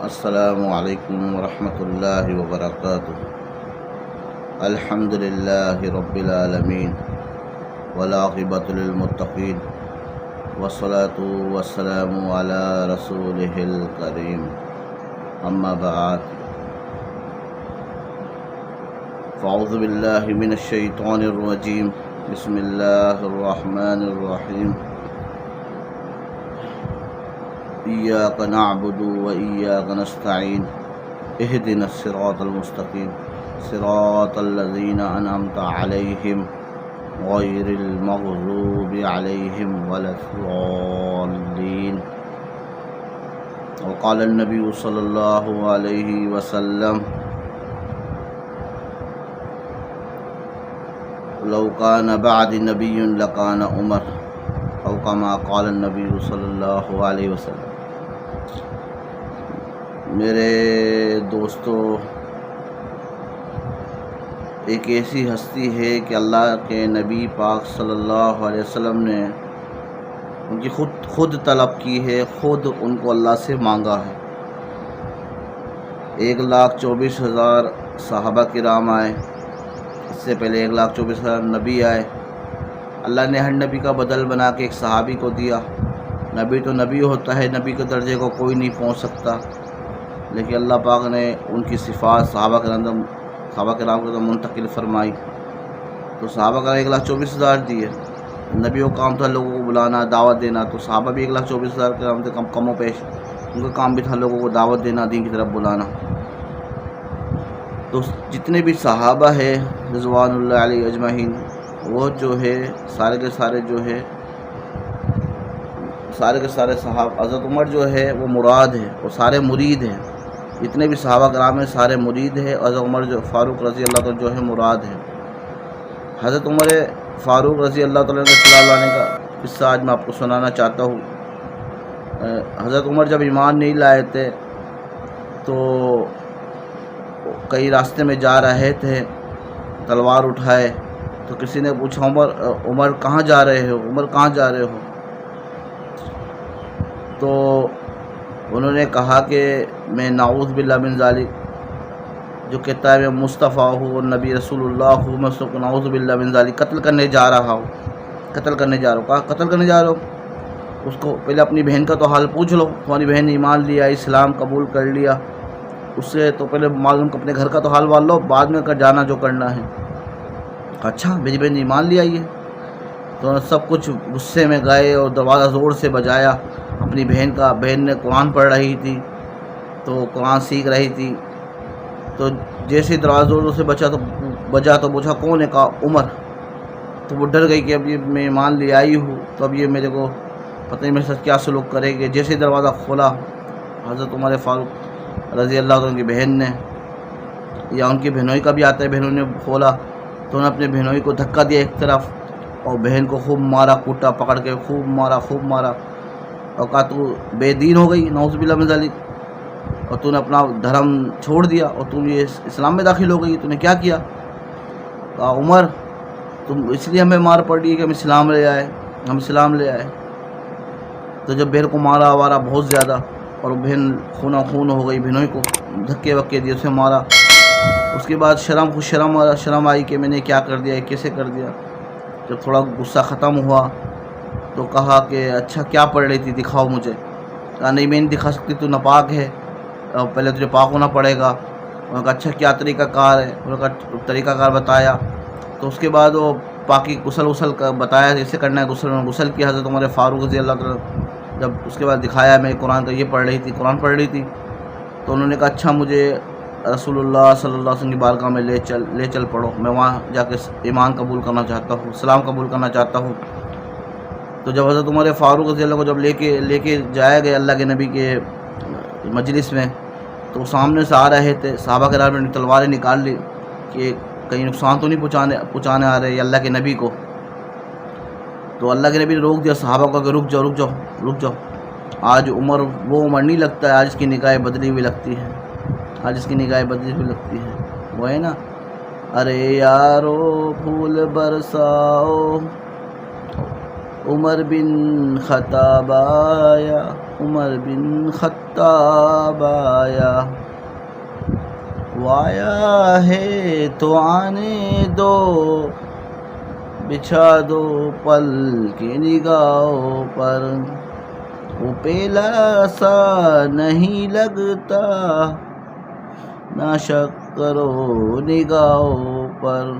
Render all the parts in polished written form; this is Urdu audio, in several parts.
السلام علیکم ورحمۃ اللہ وبرکاتہ۔ الحمد للہ رب العالمین والعاقبۃ للمتقین والصلاۃ والسلام علی رسولہ الکریم، اما بعد فاعوذ باللہ من الشیطان الرجیم، بسم اللہ الرحمن الرحیم۔ ایاک نعبد و ایاک نستعین، اہدنا الصراط المستقیم، صراط الذین انعمت علیہم غیر المغضوب علیہم ولا الضالین۔ وقال النبی صلی اللہ علیہ وسلم، لو کان بعد نبی لکان عمر، او کما قال النبی صلی اللہ علیہ وسلم۔ میرے دوستو، ایک ایسی ہستی ہے کہ اللہ کے نبی پاک صلی اللہ علیہ وسلم نے ان کی خود طلب کی ہے، خود ان کو اللہ سے مانگا ہے۔ 1,24,000 صحابہ کرام آئے، اس سے پہلے 1,24,000 نبی آئے۔ اللہ نے ہر نبی کا بدل بنا کے ایک صحابی کو دیا۔ نبی تو نبی ہوتا ہے، نبی کے درجے کو کوئی نہیں پہنچ سکتا، لیکن اللہ پاک نے ان کی صفات صحابہ کرام کو منتقل فرمائی۔ تو صحابہ کرام 1,24,000 دیے۔ نبیوں کا کام تھا لوگوں کو بلانا، دعوت دینا، تو صحابہ بھی 1,24,000 کرام تھے، کم و بیش ان کا کام بھی تھا لوگوں کو دعوت دینا، دین کی طرف بلانا۔ تو جتنے بھی صحابہ ہیں رضوان اللہ علیہ اجمعین، وہ جو ہے سارے کے سارے صحابہ، حضرت عمر جو ہے وہ مراد ہے، وہ سارے مرید ہیں۔ جتنے بھی صحابہ کرام ہیں سارے مرید ہیں، حضرت عمر جو فاروق رضی اللہ تعالیٰ جو ہے مراد ہے۔ حضرت عمر فاروق رضی اللہ تعالیٰ کے چلا لانے کا قصہ آج میں آپ کو سنانا چاہتا ہوں۔ حضرت عمر جب ایمان نہیں لائے تھے تو کئی راستے میں جا رہے تھے، تلوار اٹھائے، تو کسی نے پوچھا عمر کہاں جا رہے ہو، عمر کہاں جا رہے ہو؟ تو انہوں نے کہا کہ میں نعوذ باللہ من ذالک، جو کہتا ہے میں مصطفیٰ ہوں اور نبی رسول اللہ ہوں، میں اس کو نعوذ باللہ من ذالک قتل کرنے جا رہا ہوں۔ کہا قتل کرنے جا رہا ہو؟ اس کو پہلے اپنی بہن کا تو حال پوچھ لو، تمہاری بہن نے ایمان لیا، اسلام قبول کر لیا، اس سے تو پہلے معلوم اپنے گھر کا تو حال وال لو، بعد میں جانا جو کرنا ہے۔ اچھا میری بہن نے ایمان لیا یہ؟ تو سب کچھ غصے میں گئے اور دروازہ زور سے بجایا اپنی بہن کا۔ بہن نے قرآن پڑھ رہی تھی، تو قرآن سیکھ رہی تھی، تو جیسے دروازہ زور سے بجا تو پوچھا کون ہے؟ کہا عمر۔ تو وہ ڈر گئی کہ اب یہ میں ایمان لے آئی ہوں، تو اب یہ میرے کو پتہ نہیں میرے ساتھ کیا سلوک کرے گی۔ جیسے دروازہ کھولا حضرت عمر فاروق رضی اللہ عنہ کی بہن نے، یا ان کی بہنوئی کا بھی آتا ہے، بہنوں نے کھولا تو انہوں نے اپنے بہنوئی کو دھکا دیا ایک طرف، اور بہن کو خوب مارا، کوٹا پکڑ کے خوب مارا، اور کہا تو بے دین ہو گئی، نعوذ باللہ من ذالک، اور تو نے اپنا دھرم چھوڑ دیا اور تم یہ اسلام میں داخل ہو گئی، تو نے کیا کیا؟ کہا عمر تم اس لیے ہمیں مار پڑ رہی ہے کہ ہم اسلام لے آئے۔ تو جب بہن کو مارا بہت زیادہ، اور بہن خون ہو گئی، بہنوئی کو دھکے وکے دیے، اسے مارا۔ اس کے بعد شرم آئی کہ میں نے کیا کر دیا، کیسے کر دیا۔ جب تھوڑا غصہ ختم ہوا تو کہا کہ اچھا کیا پڑھ رہی تھی، دکھاؤ مجھے۔ کہا نہیں میں نہیں دکھا سکتی، تو ناپاک ہے، پہلے تجھے پاک ہونا پڑے گا۔ انہوں نے کہا اچھا کیا طریقہ کار ہے؟ انہوں نے کہا طریقہ کار بتایا۔ تو اس کے بعد وہ پاکی غسل کا بتایا جیسے کرنا ہے، غسل کیا حضرت عمر فاروق رضی اللہ تعالیٰ۔ جب اس کے بعد دکھایا میں قرآن کا یہ قرآن پڑھ رہی تھی، تو انہوں نے کہا اچھا مجھے رسول اللہ صلی اللہ علیہ وسلم کی بارگاہ میں لے چل پڑھو، میں وہاں جا کے ایمان قبول کرنا چاہتا ہوں، اسلام قبول کرنا چاہتا ہوں۔ تو جب حضرت عمر فاروق رضی اللہ کو جب لے کے جایا گیا اللہ کے نبی کے مجلس میں، تو سامنے سے آ رہے تھے، صحابہ کرام نے تلواریں نکال لی کہ کہیں نقصان تو نہیں پہنچانے آ رہے اللہ کے نبی کو۔ تو اللہ کے نبی نے روک دیا صحابہ کو کہ رک جاؤ، آج عمر وہ عمر نہیں لگتا ہے، آج اس کی نگاہیں بدلی ہوئی لگتی ہے، وہ ہے نا ارے یارو پھول برساؤ عمر بن خطاب آیا، عمر بن خطاب آیا۔ وہ آیا ہے تو آنے دو، بچھا دو پل کی نگاہوں پر، وہ پیلا سا نہیں لگتا، نہ شک کرو نگاہوں پر۔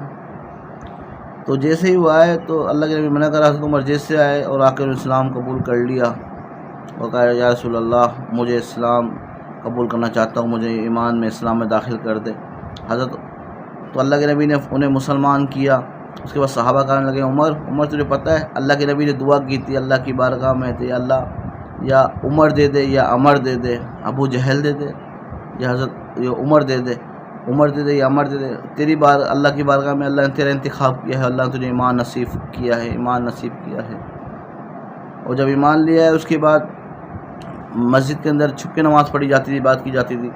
تو جیسے ہی وہ آئے تو اللہ کے نبی منع کرا، حضرت عمر جیسے آئے اور آ کر اسلام قبول کر لیا، وہ کہا یا رسول اللہ مجھے اسلام قبول کرنا چاہتا ہوں، مجھے ایمان میں اسلام میں داخل کر دے۔ حضرت تو اللہ کے نبی نے انہیں مسلمان کیا۔ اس کے بعد صحابہ کہنے لگے عمر تجھے پتہ ہے اللہ کے نبی نے دعا کی تھی اللہ کی بارگاہ میں تھی، اللہ یا عمر دے دے یا عمر دے دے، ابو جہل دے دے یا حضرت یا عمر دے دے یا عمر دے دے، تیری اللہ کی بارگاہ میں اللہ نے تیرا انتخاب کیا ہے، اللہ نے تجھے ایمان نصیب کیا ہے۔ اور جب ایمان لیا ہے اس کے بعد مسجد کے اندر چھپ کے نماز پڑھی جاتی تھی، بات کی جاتی تھی،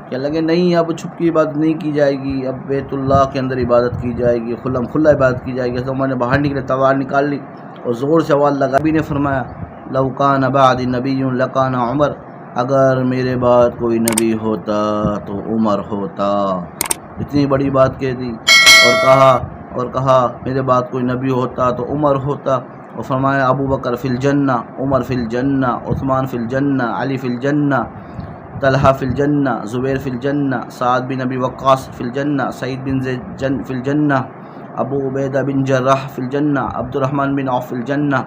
کہنے لگے نہیں اب چھپ کی عبادت نہیں کی جائے گی، اب بیت اللہ کے اندر عبادت کی جائے گی، کھلا عبادت کی جائے گی۔ تو عمر نے باہر نکلے، تلوار نکال لی اور زور سے آواز لگا۔ نبی نے فرمایا لو کان بعدی نبی لکان عمر، اگر میرے بعد کوئی نبی ہوتا تو عمر ہوتا۔ اتنی بڑی بات کہہ دی اور کہا میرے بعد کوئی نبی ہوتا تو عمر ہوتا، اور فرمایا ابو بکر فی الجنہ، عمر فی الجنہ، عثمان فی الجنہ، علی فی الجنہ، طلحہ فی الجنہ، زبیر فی الجنہ، سعد بن ابی وقاص فی الجنہ، سعید بن زید فی الجنہ، ابو عبیدہ بن جراح فی الجنہ، عبد الرحمن بن عوف فی الجنہ۔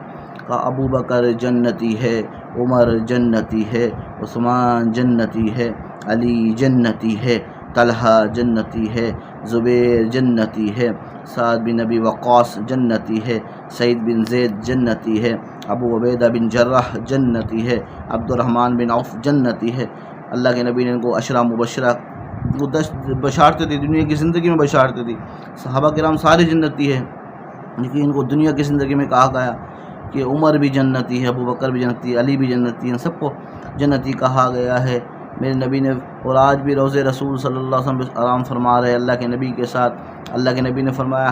کا ابو بکر جنتی ہے، عمر جنتی ہے، عثمان جنتی ہے، علی جنتی ہے، طلحہ جنتی ہے، زبیر جنتی ہے، سعد بن ابی وقاص جنتی ہے، سعید بن زید جنتی ہے، ابو عبیدہ بن جراح جنتی ہے، عبد الرحمن بن عوف جنتی ہے۔ اللہ کے نبی نے ان کو عشرہ مبشرہ بشارتیں دی، دنیا کی زندگی میں بشارتیں دی۔ صحابہ کرام سارے جنتی ہیں، لیکن ان کو دنیا کی زندگی میں کہا گیا کہ عمر بھی جنتی ہے، ابو بکر بھی جنتی ہے، علی بھی جنتی ہے، سب کو جنتی کہا گیا ہے۔ میرے نبی نے، اور آج بھی روضہ رسول صلی اللہ علیہ وسلم آرام فرما رہے اللہ کے نبی کے ساتھ۔ اللہ کے نبی نے فرمایا،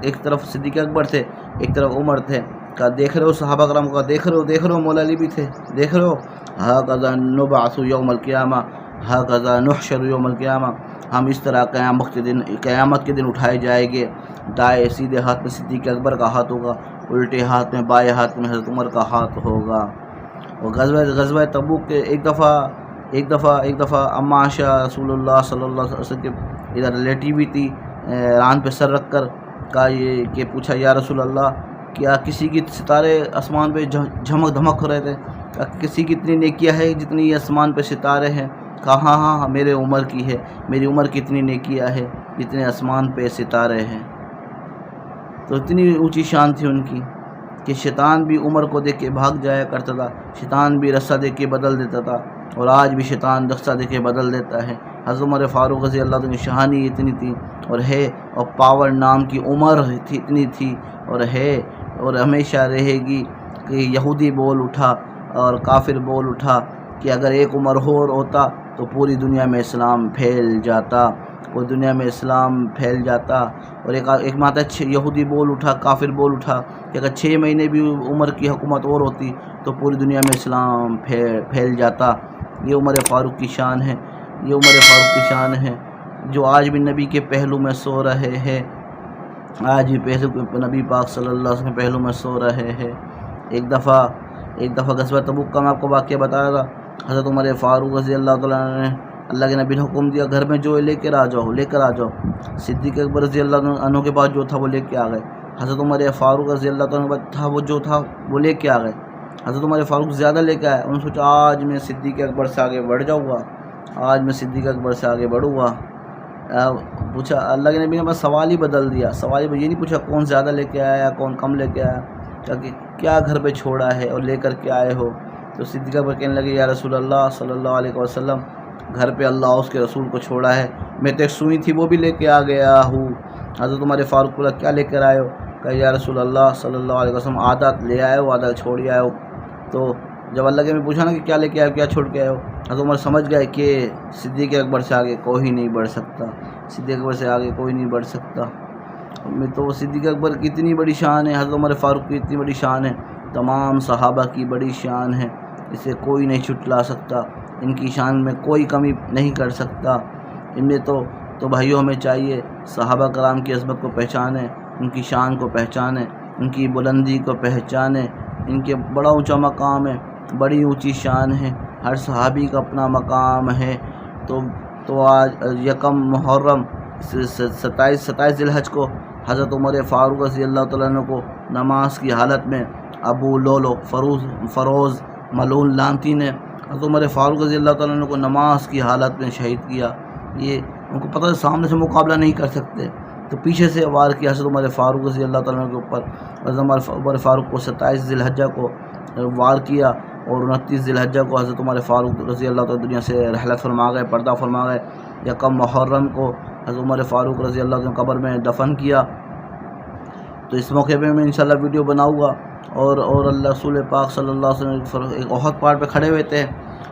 ایک طرف صدیق اکبر تھے، ایک طرف عمر تھے، کہا دیکھ رہے ہو صحابہ کرام کو، دیکھ رہے ہو مولا علی بھی تھے، دیکھ رہے ہو ھذا نبعث یوم القیامہ، ھذا نحشر یوم القیامہ، ہم اس طرح قیامت کے دن اٹھائے جائیں گے۔ دائیں سیدھے ہاتھ میں صدیق اکبر کا ہاتھ ہوگا، الٹے ہاتھ میں بائیں ہاتھ میں حضرت عمر کا ہاتھ ہوگا۔ اور غزوہ تبوک کے ایک دفعہ اما عائشہ رسول اللہ صلی اللہ علیہ وسلم کے ادھر لیٹی ہوئی تھی، ران پہ سر رکھ کر، کہا یہ کہ پوچھا یا رسول اللہ کیا کسی کی ستارے آسمان پہ جھمک دھمک ہو رہے تھے؟ کہا کسی کی اتنی نیکیاں ہے جتنی یہ آسمان پہ ستارے ہیں؟ کہا ہاں میرے عمر کی ہے، میری عمر کی اتنی نیکیاں ہے جتنے آسمان پہ ستارے ہیں۔ تو اتنی اونچی شان تھی ان کی کہ شیطان بھی عمر کو دیکھ کے بھاگ جایا کرتا تھا، شیطان بھی رسہ دے کے بدل دیتا تھا، اور آج بھی شیطان رسہ دے کے بدل دیتا ہے۔ حضرت عمر فاروق رضی اللہ عنہ کی شہانی اتنی تھی اور ہے، اور پاور نام کی عمر تھی اتنی تھی اور ہے، اور ہمیشہ رہے گی کہ یہودی بول اٹھا اور کافر بول اٹھا کہ اگر ایک عمر اور ہوتا تو پوری دنیا میں اسلام پھیل جاتا، پوری دنیا میں اسلام پھیل جاتا۔ اور ایک ماتا یہودی بول اٹھا، کافر بول اٹھا کہ اگر 6 مہینے بھی عمر کی حکومت اور ہوتی تو پوری دنیا میں اسلام پھیل جاتا۔ یہ عمر فاروق کی شان ہے، یہ عمر فاروق کی شان ہے جو آج بھی نبی کے پہلو میں سو رہے ہیں، آج بھی نبی پاک صلی اللہ علیہ وسلم کے پہلو میں سو رہے ہیں۔ ایک دفعہ غزوہ تبوک کا میں آپ کو واقعہ بتا رہا تھا، حضرت عمر فاروق رضی اللہ تعالیٰ عنہ نے، اللہ کے نبی نے حکم دیا گھر میں جو لے کر آ جاؤ۔ صدیق اکبر رضی اللہ عنہ کے پاس جو تھا وہ لے کے آ گئے، حضرت عمر فاروق رضی اللہ تعالیٰ عنہ تھا وہ لے کے آ گئے۔ حضرت عمر فاروق زیادہ لے کے آئے، انہوں نے سوچا آج میں صدیق اکبر سے آگے بڑھ جاؤں گا، آج میں صدیق اکبر سے آگے بڑھوں گا۔ پوچھا اللہ کے نبی نے بس سوال ہی بدل دیا، یہ نہیں پوچھا کون زیادہ لے کے آیا کون کم لے کے آیا، کہ کیا گھر پہ چھوڑا ہے اور لے کر کے آئے ہو؟ تو صدیق اکبر کہنے لگے یا رسول اللہ صلی اللہ علیہ وسلم، گھر پہ اللہ اس کے رسول کو چھوڑا ہے، میں تو ایک سوئی تھی وہ بھی لے کے آ گیا ہوں۔ حضرت عمر فاروق بولا کیا لے کر آئے ہو؟ کہا یا رسول اللہ صلی اللہ علیہ وسلم آدھا لے آئے ہو آدھا چھوڑ آئے ہو۔ تو جب اللہ کے میں پوچھا نا کہ کیا لے کے آئے ہو کیا چھوڑ کے آئے ہو، حضرت عمر سمجھ گئے کہ صدیق اکبر سے آگے کوئی نہیں بڑھ سکتا، صدیق اکبر سے آگے کوئی نہیں بڑھ سکتا۔ میں تو صدیق اکبر کی اتنی بڑی شان ہے، حضرت عمر فاروق کی اتنی بڑی شان ہے، تمام صحابہ کی بڑی شان ہے، اسے کوئی نہیں چھٹلا سکتا، ان کی شان میں کوئی کمی نہیں کر سکتا۔ ان میں تو تو بھائیوں ہمیں چاہیے صحابہ کرام کی عظمت کو پہچانیں، ان کی شان کو پہچانیں، ان کی بلندی کو پہچانیں، ان کے بڑا اونچا مقام ہے، بڑی اونچی شان ہے، ہر صحابی کا اپنا مقام ہے۔ تو آج یکم محرم 27 ذی الحج کو حضرت عمر فاروق رضی اللہ تعالیٰ عنہ کو نماز کی حالت میں ابو لولو فروز ملعون لعنتی نے حضرت عمر فاروق رضی اللہ تعالیٰ عنہ کو نماز کی حالت میں شہید کیا۔ یہ ان کو پتہ ہے سامنے سے مقابلہ نہیں کر سکتے، تو پیچھے سے وار کیا حضرت عمر فاروق رضی اللہ تعالیٰ عنہ کے اوپر۔ حضرت عمر فاروق کو 27 ذی الحجہ کو وار کیا، اور 29 ذی الحجہ کو حضرت عمر فاروق رضی اللہ تعالیٰ دنیا سے رحلت فرما گئے، پردہ فرما گئے۔ یکم محرم کو حضرت عمر فاروق رضی اللہ عنہ قبر میں دفن کیا۔ تو اس موقع پہ میں انشاءاللہ ویڈیو بناؤں گا، اور اللہ رسول پاک صلی اللہ علیہ وسلم ایک احد پہاڑ پہ کھڑے ہوئے تھے،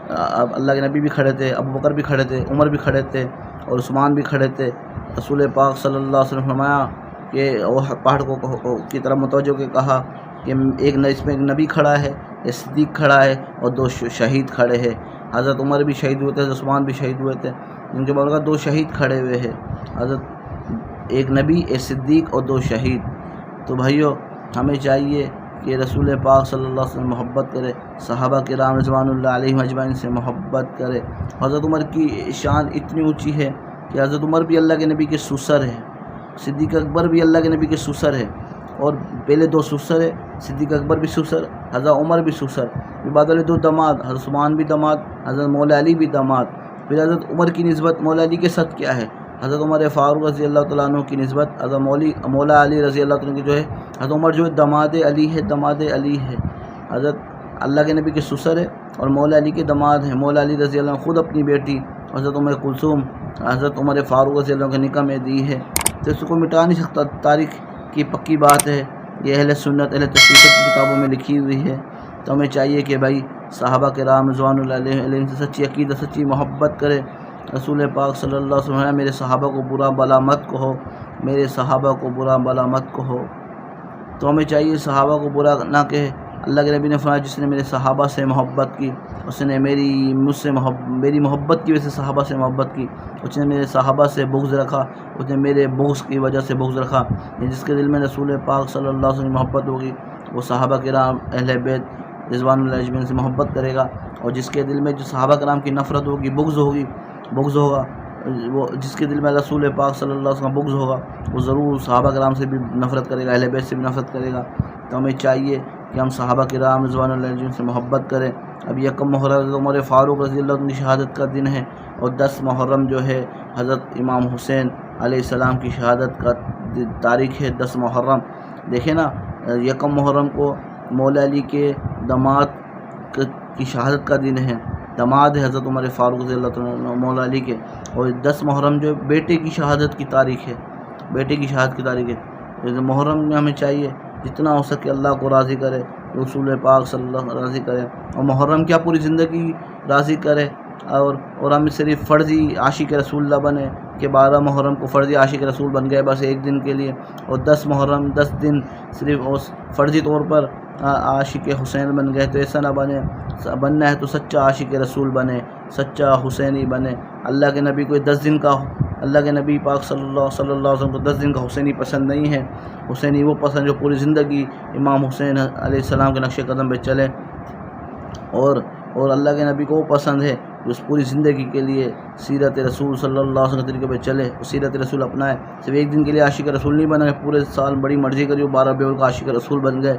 اللہ کے نبی بھی کھڑے تھے، ابو بکر بھی کھڑے تھے، عمر بھی کھڑے تھے، اور عثمان بھی کھڑے تھے۔ رسول پاک صلی اللہ علیہ وسلم فرمایا کہ احد پہاڑ کی طرف متوجہ کے کہا کہ اس میں ایک نبی کھڑا ہے، ایک صدیق کھڑا ہے، اور 2 شہید کھڑے ہیں۔ حضرت عمر بھی شہید ہوئے تھے، حضرت عثمان بھی شہید ہوئے تھے، ان کے بعد 2 شہید کھڑے ہوئے ہیں، ایک نبی، ایک صدیق اور 2 شہید۔ تو بھائیو ہمیں چاہیے کہ رسول پاک صلی اللہ علیہ وسلم محبت کرے، صحابہ کرام رضوان اللہ علیہم اجمعین سے محبت کرے۔ حضرت عمر کی شان اتنی اونچی ہے کہ حضرت عمر بھی اللہ کے نبی کے سسر ہے، صدیق اکبر بھی اللہ کے نبی کے سسر ہے، اور پہلے 2 سسر ہے، صدیق اکبر بھی سسر، حضرت عمر بھی سسر، بعد والے 2 داماد، حضرت عثمان بھی داماد، حضرت مولا علی بھی داماد۔ پھر حضرت عمر کی نسبت مولا علی کے ساتھ کیا ہے؟ حضرت عمر فاروق رضی اللہ تعالیٰ عنہ کی نسبت حضرت مولا علی رضی اللہ تعالیٰ عنہ کی جو ہے، حضرت عمر جو ہے داماد علی ہے، داماد علی ہے، حضرت اللہ کے نبی کے سسر ہے اور مولا علی کے داماد ہیں۔ مولا علی رضی اللہ عنہ خود اپنی بیٹی حضرت ام کلثوم حضرت عمر فاروق رضی اللہ عنہ کے نکاح میں دی ہے، تو اس کو مٹا نہیں سکتا، تاریخ کی پکی بات ہے، یہ اہل سنت اہل تشیع کی کتابوں میں لکھی ہوئی ہے۔ تو ہمیں چاہیے کہ بھائی صحابہ کرام رضوان اللہ علیہم سے سچی عقیدت، سچی محبت کرے۔ رسول پاک صلی اللہ علیہ وسلم میرے صحابہ کو برا بلا مت کہو، میرے صحابہ کو برا بلا مت کہو۔ تو ہمیں چاہیے صحابہ کو برا نہ کہے۔ اللہ کے نبی نے فرمایا جس نے میرے صحابہ سے محبت کی، اس نے میری محبت کی وجہ سے صحابہ سے محبت کی، اس نے میرے صحابہ سے بغض رکھا، اس نے میرے بغض کی وجہ سے بغض رکھا۔ جس کے دل میں رسول پاک صلی اللہ علیہ وسلم محبت ہوگی، وہ صحابہ کرام اہل بیت رضوان اللہ اجمعین سے محبت کرے گا، اور جس کے دل میں جو صحابہ کرام کی نفرت ہوگی، بغض ہوگا، وہ جس کے دل میں رسول پاک صلی اللہ علیہ وسلم بغض ہوگا، وہ ضرور صحابہ کرام سے بھی نفرت کرے گا، اہل بیت سے بھی نفرت کرے گا۔ تو ہمیں چاہیے کہ ہم صحابہ کرام رضوان اللہ علیہم سے محبت کریں۔ اب یکم محرم عمر فاروق رضی اللہ عنہ کی شہادت کا دن ہے، اور 10 محرم جو ہے حضرت امام حسین علیہ السلام کی شہادت کا تاریخ ہے، 10 محرم۔ دیکھیں نا، یکم محرم کو مولا علی کے داماد کی شہادت کا دن ہے، داماد ہے حضرت عمر فاروق رضی اللہ عنہ مولا علی کے، اور 10 محرم جو بیٹے کی شہادت کی تاریخ ہے، بیٹے کی شہادت کی تاریخ ہے۔ محرم میں ہمیں چاہیے جتنا ہو سکے اللہ کو راضی کرے، رسول پاک صلی اللہ علیہ وسلم راضی کرے، اور محرم کیا پوری زندگی راضی کرے، اور ہم صرف فرضی عاشق رسول اللہ بنے کہ 12 محرم کو فرضی عاشق رسول بن گئے بس ایک دن کے لیے، اور 10 محرم 10 دن صرف فرضی طور پر عاشق حسین بن گئے، تو ایسا نہ بنے۔ بننا ہے تو سچا عاشق رسول بنے، سچا حسینی بنے۔ اللہ کے نبی کو 10 دن کا، اللہ کے نبی پاک صلی اللہ علیہ وسلم کو 10 دن کا حسینی پسند نہیں ہے، حسینی وہ پسند جو پوری زندگی امام حسین علیہ السلام کے نقش قدم پہ چلے، اور اللہ کے نبی کو وہ پسند ہے جو اس پوری زندگی کے لیے سیرت رسول صلی اللہ علیہ وسلم کے طریقے پہ چلے، سیرت رسول اپنائے، صرف ایک دن کے لیے عاشق رسول نہیں بنا، پورے سال بڑی مرضی کری 12 بیول کا عاشق رسول بن گئے۔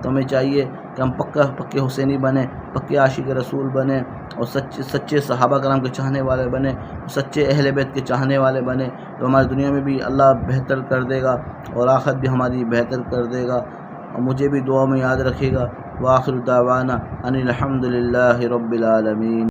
تو ہمیں چاہیے کہ ہم پکے حسینی بنے، پکے عاشق رسول بنے، اور سچے صحابہ کرام کے چاہنے والے بنے، سچے اہل بیت کے چاہنے والے بنے، تو ہماری دنیا میں بھی اللہ بہتر کر دے گا، اور آخرت بھی ہماری بہتر کر دے گا، اور مجھے بھی دعا میں یاد رکھے گا۔ وآخر دعوانا ان الحمد للہ رب العالمین۔